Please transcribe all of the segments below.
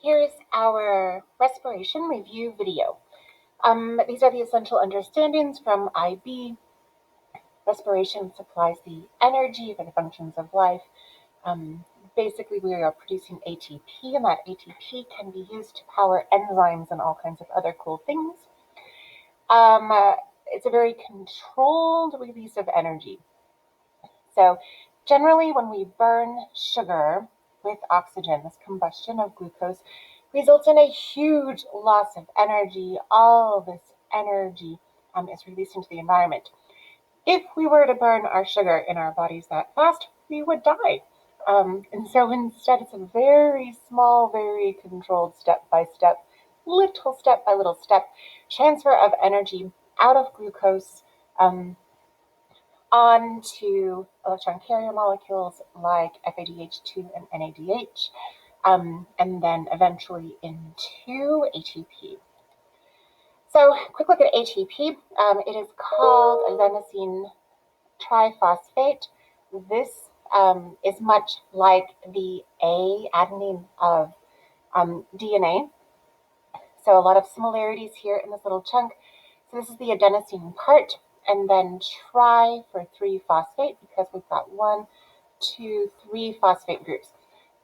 Here's our respiration review video. These are the essential understandings from IB. Respiration supplies the energy for the functions of life. Basically, we are producing ATP, and that ATP can be used to power enzymes and all kinds of other cool things. It's a very controlled release of energy. So generally, when we burn sugar with oxygen, this combustion of glucose results in a huge loss of energy. All this energy is released into the environment. If we were to burn our sugar in our bodies that fast, we would die. And so instead, it's a very small, very controlled step-by-step, little step-by-little step transfer of energy out of glucose onto electron carrier molecules like FADH2 and NADH, and then eventually into ATP. So, quick look at ATP. It is called adenosine triphosphate. This is much like the A adenine of DNA. So a lot of similarities here in this little chunk. So this is the adenosine part, and then tri for 3-phosphate, because we've got 1, 2, 3 phosphate groups.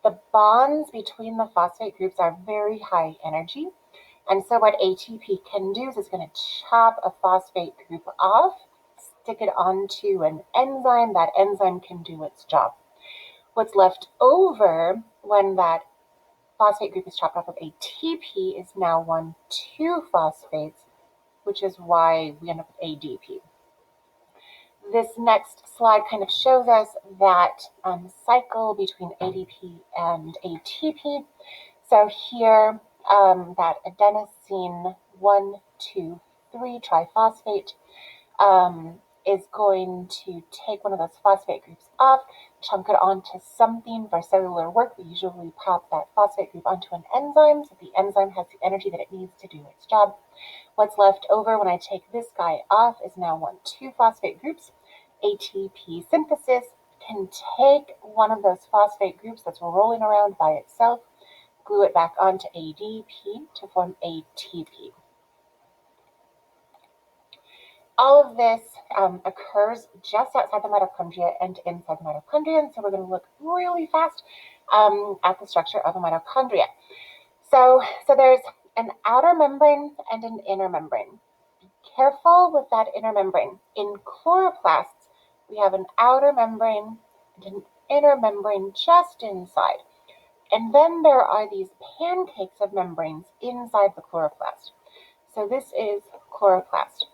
The bonds between the phosphate groups are very high energy. And so what ATP can do is it's going to chop a phosphate group off, stick it onto an enzyme. That enzyme can do its job. What's left over when that phosphate group is chopped off of ATP is now 1,2 phosphates, which is why we end up with ADP. This next slide kind of shows us that cycle between ADP and ATP. So here, that adenosine 1,2,3 triphosphate is going to take one of those phosphate groups off, chunk it onto something for cellular work. We usually pop that phosphate group onto an enzyme, so the enzyme has the energy that it needs to do its job. What's left over when I take this guy off is now 1,2 phosphate groups. ATP synthesis can take one of those phosphate groups that's rolling around by itself, glue it back onto ADP to form ATP. All of this occurs just outside the mitochondria and inside the mitochondria, and so we're going to look really fast at the structure of a mitochondria. So there's an outer membrane and an inner membrane. Be careful with that inner membrane. In chloroplasts, we have an outer membrane and an inner membrane just inside. And then there are these pancakes of membranes inside the chloroplast. So this is chloroplast.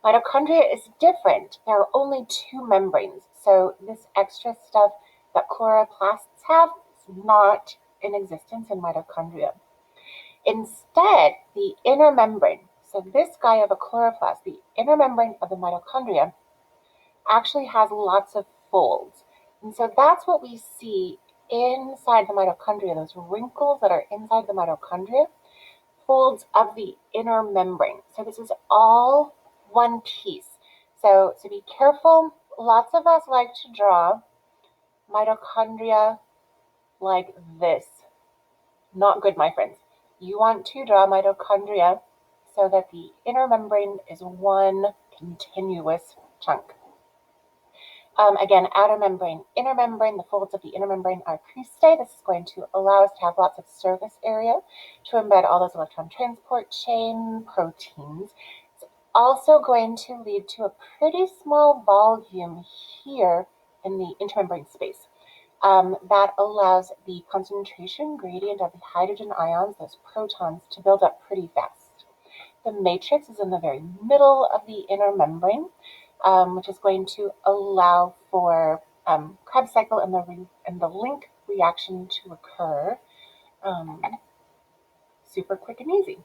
Mitochondria is different. There are only 2 membranes. So this extra stuff that chloroplasts have is not in existence in mitochondria. Instead, the inner membrane, so this guy of a chloroplast, the inner membrane of the mitochondria, actually has lots of folds. And so that's what we see inside the mitochondria, those wrinkles that are inside the mitochondria, folds of the inner membrane. So this is all one piece. So be careful. Lots of us like to draw mitochondria like this. Not good, my friends. You want to draw mitochondria so that the inner membrane is one continuous chunk. Again, outer membrane, inner membrane, the folds of the inner membrane are cristae. This is going to allow us to have lots of surface area to embed all those electron transport chain proteins. It's also going to lead to a pretty small volume here in the intermembrane space. That allows the concentration gradient of the hydrogen ions, those protons, to build up pretty fast. The matrix is in the very middle of the inner membrane, which is going to allow for Krebs cycle and the link reaction to occur super quick and easy.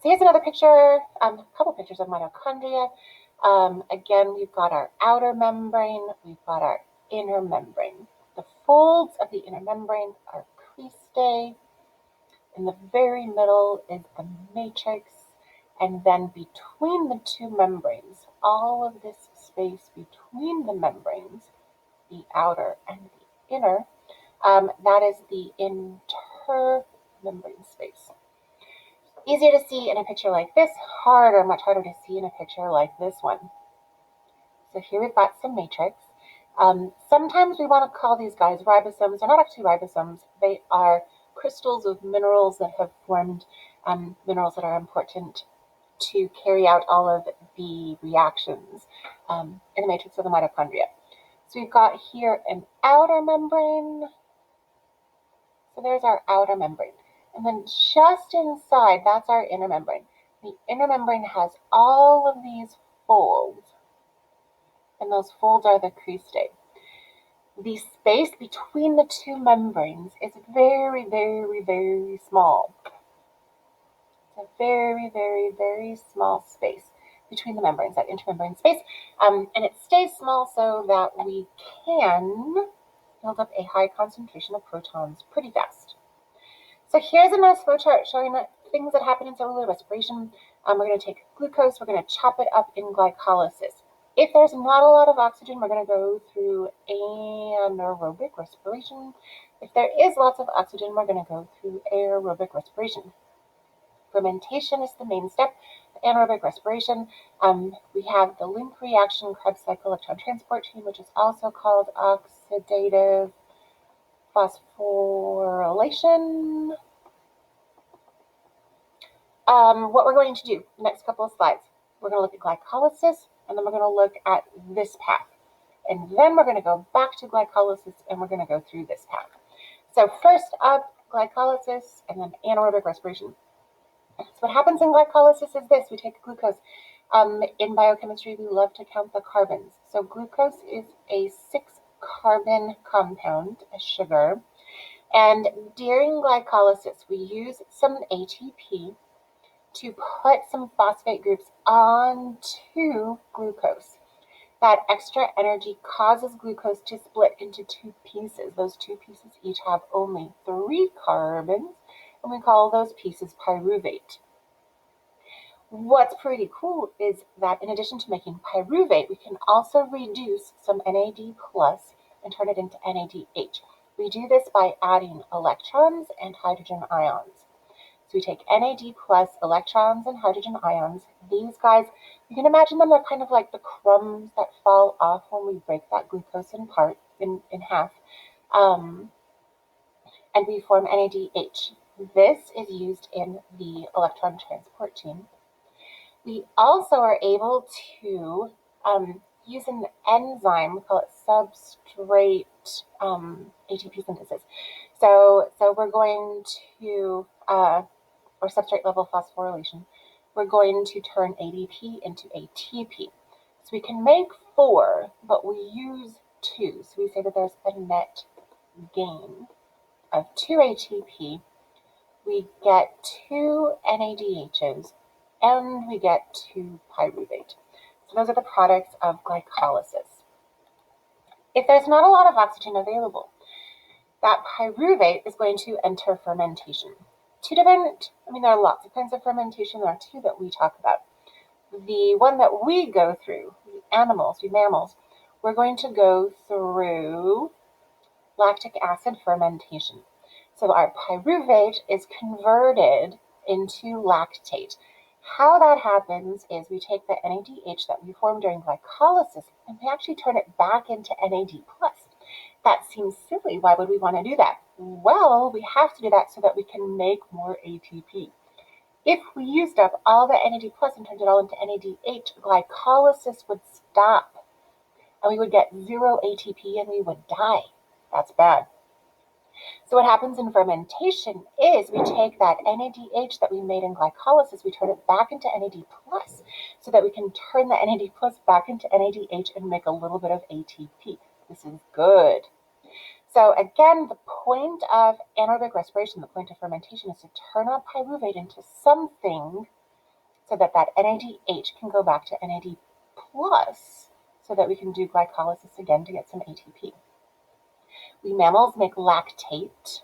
So here's another picture, a couple pictures of mitochondria. Again, we've got our outer membrane, we've got our inner membrane. The folds of the inner membrane are cristae. In the very middle is the matrix. And then between the 2 membranes, all of this space between the membranes, the outer and the inner, that is the intermembrane space. Easier to see in a picture like this, much harder to see in a picture like this one. So here we've got some matrix. Sometimes we want to call these guys ribosomes. They're not actually ribosomes. They are crystals of minerals that have formed, minerals that are important to carry out all of the reactions in the matrix of the mitochondria. So we've got here an outer membrane. So there's our outer membrane. And then just inside, that's our inner membrane. The inner membrane has all of these folds, and those folds are the cristae. The space between the two membranes is very, very, very small. It's a very, very, very small space between the membranes, that intermembrane space. And it stays small so that we can build up a high concentration of protons pretty fast. So here's a nice flowchart showing things that happen in cellular respiration. We're going to take glucose, we're going to chop it up in glycolysis. If there's not a lot of oxygen, we're going to go through anaerobic respiration. If there is lots of oxygen, we're going to go through aerobic respiration. Fermentation is the main step. Anaerobic respiration, we have the link reaction Krebs cycle electron transport chain, which is also called oxidative phosphorylation. What we're going to do, next couple of slides, we're going to look at glycolysis, and then we're going to look at this path. And then we're going to go back to glycolysis, and we're going to go through this path. So first up, glycolysis, and then anaerobic respiration. So what happens in glycolysis is this. We take glucose. In biochemistry, we love to count the carbons. So glucose is a 6-carbon compound, a sugar. And during glycolysis, we use some ATP to put some phosphate groups onto glucose. That extra energy causes glucose to split into 2 pieces. Those 2 pieces each have only 3 carbons, and we call those pieces pyruvate. What's pretty cool is that in addition to making pyruvate, we can also reduce some NAD plus and turn it into NADH. We do this by adding electrons and hydrogen ions. So we take NAD plus electrons and hydrogen ions. These guys, you can imagine them, they're kind of like the crumbs that fall off when we break that glucose in half. And we form NADH. This is used in the electron transport chain. We also are able to use an enzyme, we call it substrate ATP synthesis. So we're going to, or substrate level phosphorylation, we're going to turn ADP into ATP. So we can make 4, but we use 2. So we say that there's a net gain of 2 ATP. We get 2 NADHs, and we get 2 pyruvate. So those are the products of glycolysis. If there's not a lot of oxygen available, that pyruvate is going to enter fermentation. There are lots of kinds of fermentation. There are 2 that we talk about. The one that we go through, we mammals, we're going to go through lactic acid fermentation. So our pyruvate is converted into lactate. How that happens is we take the NADH that we formed during glycolysis and we actually turn it back into NAD+. That seems silly. Why would we want to do that? Well, we have to do that so that we can make more ATP. If we used up all the NAD+ and turned it all into NADH, glycolysis would stop and we would get 0 ATP and we would die. That's bad. So what happens in fermentation is we take that NADH that we made in glycolysis, we turn it back into NAD+, so that we can turn the NAD+ back into NADH and make a little bit of ATP. This is good. So again, the point of anaerobic respiration, the point of fermentation, is to turn our pyruvate into something so that that NADH can go back to NAD+, so that we can do glycolysis again to get some ATP. We mammals make lactate.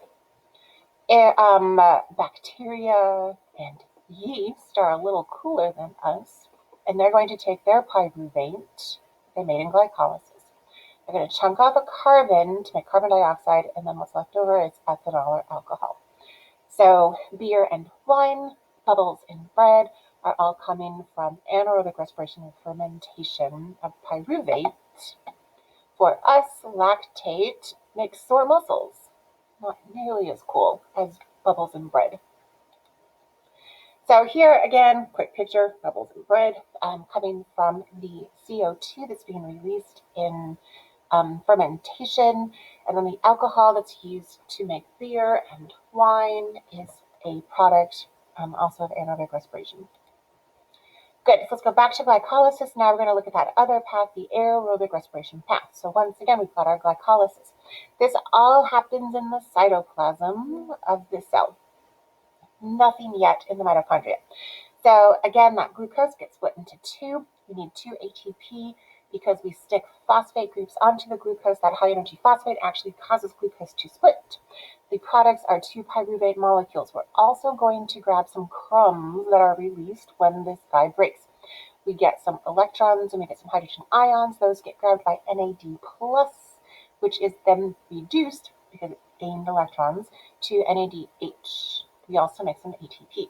Bacteria and yeast are a little cooler than us, and they're going to take their pyruvate they made in glycolysis. They're going to chunk off a carbon to make carbon dioxide, and then what's left over is ethanol or alcohol. So beer and wine, bubbles in bread are all coming from anaerobic respiration and fermentation of pyruvate. For us, lactate makes sore muscles. Not nearly as cool as bubbles in bread. So here again, quick picture, bubbles in bread, coming from the CO2 that's being released in fermentation, and then the alcohol that's used to make beer and wine is a product also of anaerobic respiration. Good, so let's go back to glycolysis. Now we're going to look at that other path, the aerobic respiration path. So once again, we've got our glycolysis. This all happens in the cytoplasm of the cell. Nothing yet in the mitochondria. So again, that glucose gets split into two. We need 2 ATP because we stick phosphate groups onto the glucose. That high energy phosphate actually causes glucose to split. The products are 2 pyruvate molecules. We're also going to grab some crumbs that are released when this guy breaks. We get some electrons and we get some hydrogen ions. Those get grabbed by NAD+, which is then reduced, because it gained electrons, to NADH. We also make some ATP.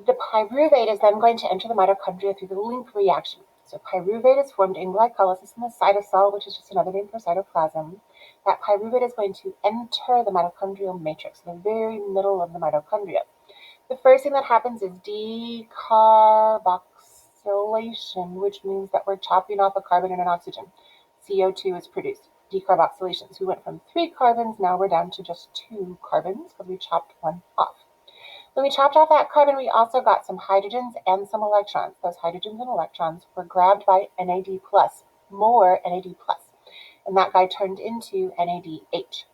The pyruvate is then going to enter the mitochondria through the link reaction. So pyruvate is formed in glycolysis in the cytosol, which is just another name for cytoplasm. That pyruvate is going to enter the mitochondrial matrix, the very middle of the mitochondria. The first thing that happens is decarboxylation, which means that we're chopping off a carbon and an oxygen. CO2 is produced. Decarboxylation. So we went from 3 carbons, now we're down to just 2 carbons because we chopped one off. When we chopped off that carbon, we also got some hydrogens and some electrons. Those hydrogens and electrons were grabbed by NAD+, more NAD+, and that guy turned into NADH.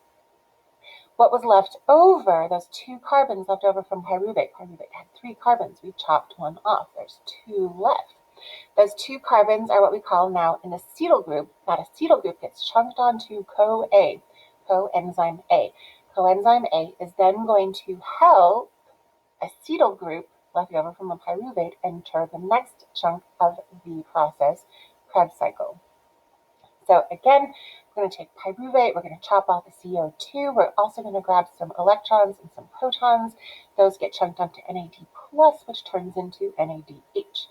What was left over, those 2 carbons left over from pyruvate had 3 carbons. We chopped one off. There's 2 left. Those 2 carbons are what we call now an acetyl group. That acetyl group gets chunked onto CoA, coenzyme A. Coenzyme A is then going to help acetyl group left over from the pyruvate enter the next chunk of the process, Krebs cycle. So again, we're going to take pyruvate, we're going to chop off the CO2, we're also going to grab some electrons and some protons. Those get chunked onto NAD+, which turns into NADH.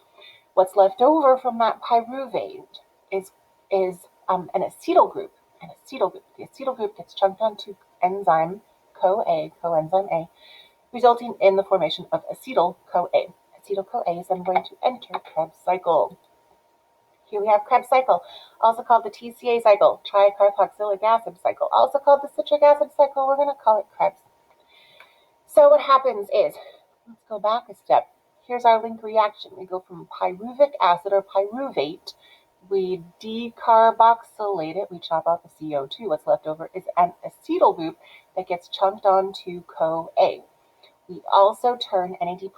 What's left over from that pyruvate is an acetyl group. The acetyl group gets chunked onto enzyme CoA, coenzyme A, resulting in the formation of acetyl-CoA. Acetyl-CoA is then going to enter Krebs cycle. Here we have Krebs cycle, also called the TCA cycle, tricarboxylic acid cycle, also called the citric acid cycle. We're going to call it Krebs. So what happens is, let's go back a step. Here's our link reaction. We go from pyruvic acid or pyruvate, we decarboxylate it, we chop off the CO2. What's left over is an acetyl group that gets chunked onto CoA. We also turn NAD+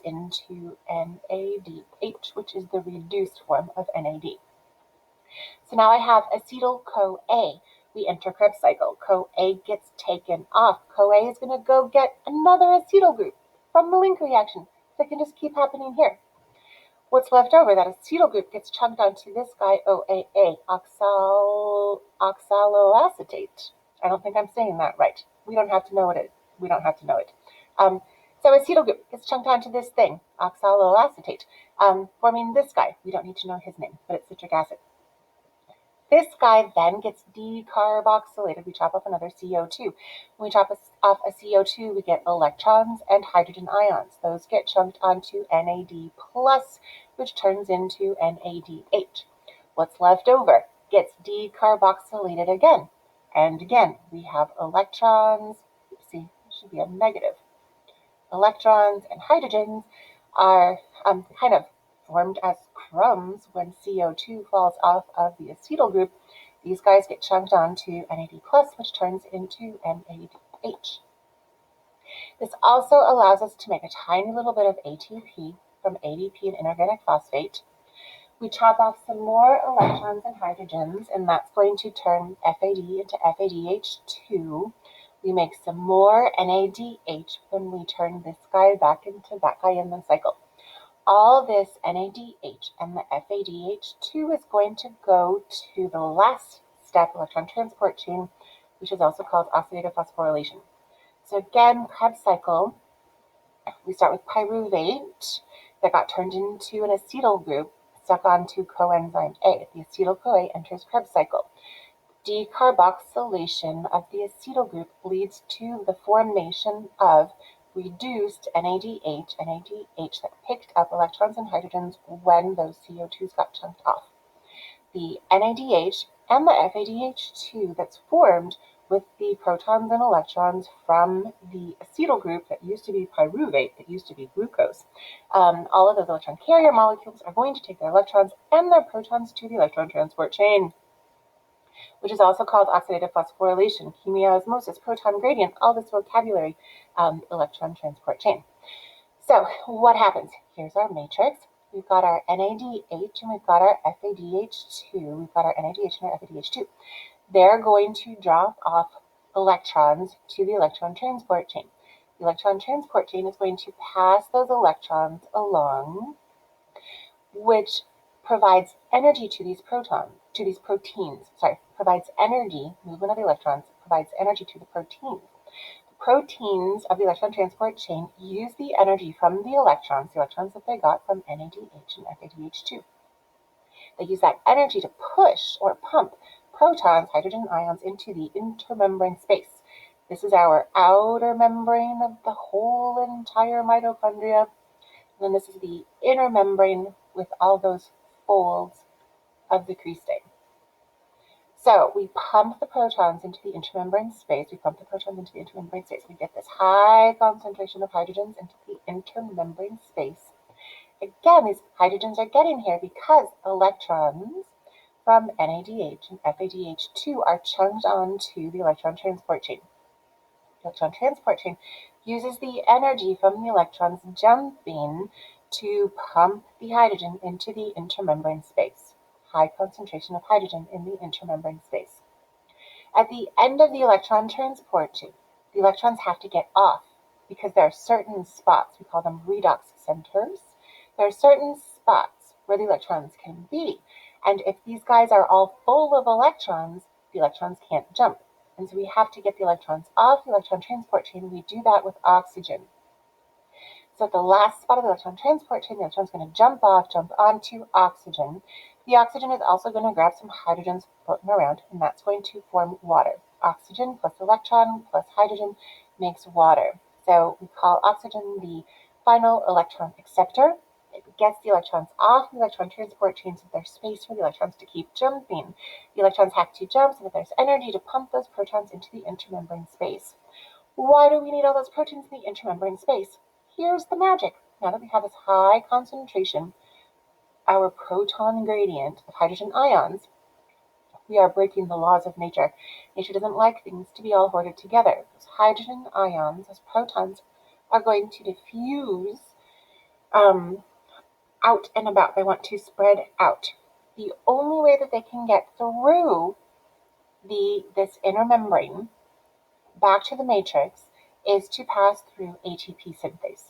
into NADH, which is the reduced form of NAD. So now I have acetyl-CoA. We enter Krebs cycle. CoA gets taken off. CoA is going to go get another acetyl group from the link reaction. So it can just keep happening here. What's left over, that acetyl group gets chunked onto this guy, OAA, oxaloacetate. I don't think I'm saying that right. We don't have to know it. So acetyl group gets chunked onto this thing, oxaloacetate, forming this guy. We don't need to know his name, but it's citric acid. This guy then gets decarboxylated. We chop off another CO2. When we chop off a CO2, we get electrons and hydrogen ions. Those get chunked onto NAD+, which turns into NADH. What's left over gets decarboxylated again. And again, we have electrons. See, it should be a negative. Electrons and hydrogens are kind of formed as crumbs when CO2 falls off of the acetyl group. These guys get chunked onto NAD+, which turns into NADH. This also allows us to make a tiny little bit of ATP from ADP and inorganic phosphate. We chop off some more electrons and hydrogens, and that's going to turn FAD into FADH2. We make some more NADH when we turn this guy back into that guy in the cycle. All this NADH and the FADH2 is going to go to the last step, electron transport chain, which is also called oxidative phosphorylation. So again, Krebs cycle, we start with pyruvate that got turned into an acetyl group stuck onto coenzyme A. The acetyl-CoA enters Krebs cycle. Decarboxylation of the acetyl group leads to the formation of reduced NADH that picked up electrons and hydrogens when those CO2s got chunked off. The NADH and the FADH2 that's formed with the protons and electrons from the acetyl group that used to be pyruvate, that used to be glucose. All of those electron carrier molecules are going to take their electrons and their protons to the electron transport chain, which is also called oxidative phosphorylation, chemiosmosis, proton gradient, all this vocabulary, electron transport chain. So what happens? Here's our matrix. We've got our NADH and we've got our FADH2. We've got our NADH and our FADH2. They're going to drop off electrons to the electron transport chain. The electron transport chain is going to pass those electrons along, which provides energy to these proteins, provides energy, movement of the electrons, provides energy to the proteins. The proteins of the electron transport chain use the energy from the electrons that they got from NADH and FADH2. They use that energy to push or pump protons, hydrogen ions, into the intermembrane space. This is our outer membrane of the whole entire mitochondria. And then this is the inner membrane with all those folds of the cristae. So we pump the protons into the intermembrane space. We get this high concentration of hydrogens into the intermembrane space. Again, these hydrogens are getting here because electrons from NADH and FADH2 are chunked onto the electron transport chain. The electron transport chain uses the energy from the electrons jumping to pump the hydrogen into the intermembrane space. High concentration of hydrogen in the intermembrane space. At the end of the electron transport chain, the electrons have to get off because there are certain spots, we call them redox centers. There are certain spots where the electrons can be. And if these guys are all full of electrons, the electrons can't jump. And so we have to get the electrons off the electron transport chain. We do that with oxygen. So at the last spot of the electron transport chain, the electron's going to jump onto oxygen. The oxygen is also going to grab some hydrogens floating around, and that's going to form water. Oxygen plus electron plus hydrogen makes water. So we call oxygen the final electron acceptor. It gets the electrons off the electron transport chain so there's space for the electrons to keep jumping. The electrons have to jump so that there's energy to pump those protons into the intermembrane space. Why do we need all those proteins in the intermembrane space? Here's the magic. Now that we have this high concentration, our proton gradient of hydrogen ions, we are breaking the laws of nature. Nature doesn't like things to be all hoarded together. Those hydrogen ions, those protons, are going to diffuse out and about. They want to spread out. The only way that they can get through this inner membrane back to the matrix is to pass through ATP synthase.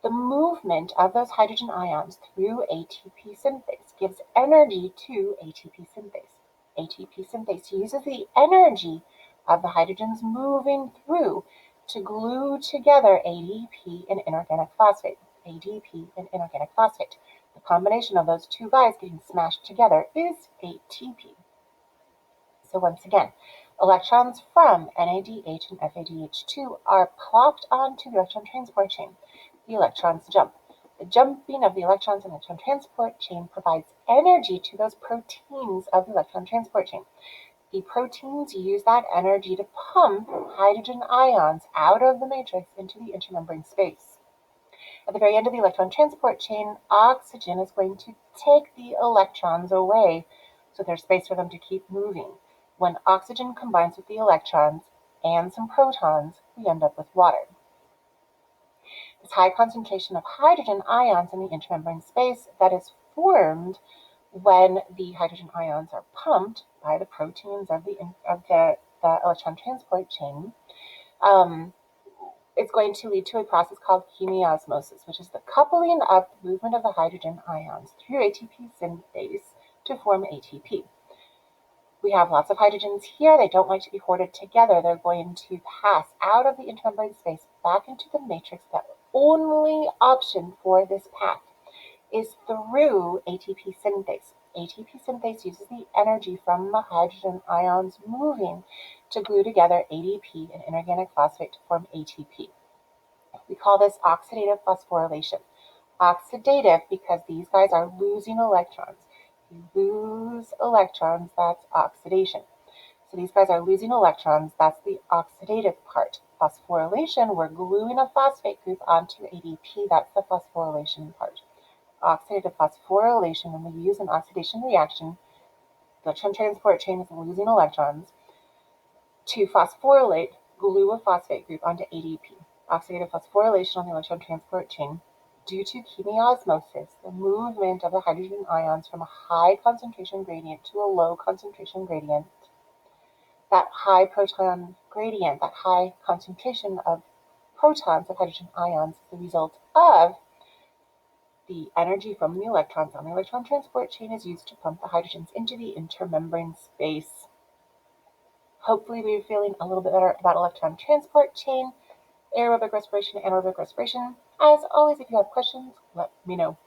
The movement of those hydrogen ions through ATP synthase gives energy to ATP synthase. ATP synthase uses the energy of the hydrogens moving through to glue together ADP and inorganic phosphate. ADP and inorganic phosphate. The combination of those two guys getting smashed together is ATP. So once again, electrons from NADH and FADH2 are plopped onto the electron transport chain. The electrons jump. The jumping of the electrons in the electron transport chain provides energy to those proteins of the electron transport chain. The proteins use that energy to pump hydrogen ions out of the matrix into the intermembrane space. At the very end of the electron transport chain, oxygen is going to take the electrons away so there's space for them to keep moving. When oxygen combines with the electrons and some protons, we end up with water. This high concentration of hydrogen ions in the intermembrane space that is formed when the hydrogen ions are pumped by the proteins of the electron transport chain, it's going to lead to a process called chemiosmosis, which is the coupling of the movement of the hydrogen ions through ATP synthase to form ATP. We have lots of hydrogens here. They don't like to be hoarded together. They're going to pass out of the intermembrane space back into the matrix. The only option for this path is through ATP synthase. ATP synthase uses the energy from the hydrogen ions moving to glue together ADP and inorganic phosphate to form ATP. We call this oxidative phosphorylation. Oxidative because these guys are losing electrons. You lose electrons, that's oxidation. So these guys are losing electrons, that's the oxidative part. Phosphorylation, we're gluing a phosphate group onto ADP, that's the phosphorylation part. Oxidative phosphorylation, when we use an oxidation reaction, the electron transport chain is losing electrons. To phosphorylate, glue a phosphate group onto ADP. Oxidative phosphorylation on the electron transport chain. Due to chemiosmosis, the movement of the hydrogen ions from a high concentration gradient to a low concentration gradient, that high proton gradient, that high concentration of protons of hydrogen ions is the result of the energy from the electrons on the electron transport chain is used to pump the hydrogens into the intermembrane space. Hopefully we're feeling a little bit better about electron transport chain, aerobic respiration, anaerobic respiration. As always, if you have questions, let me know.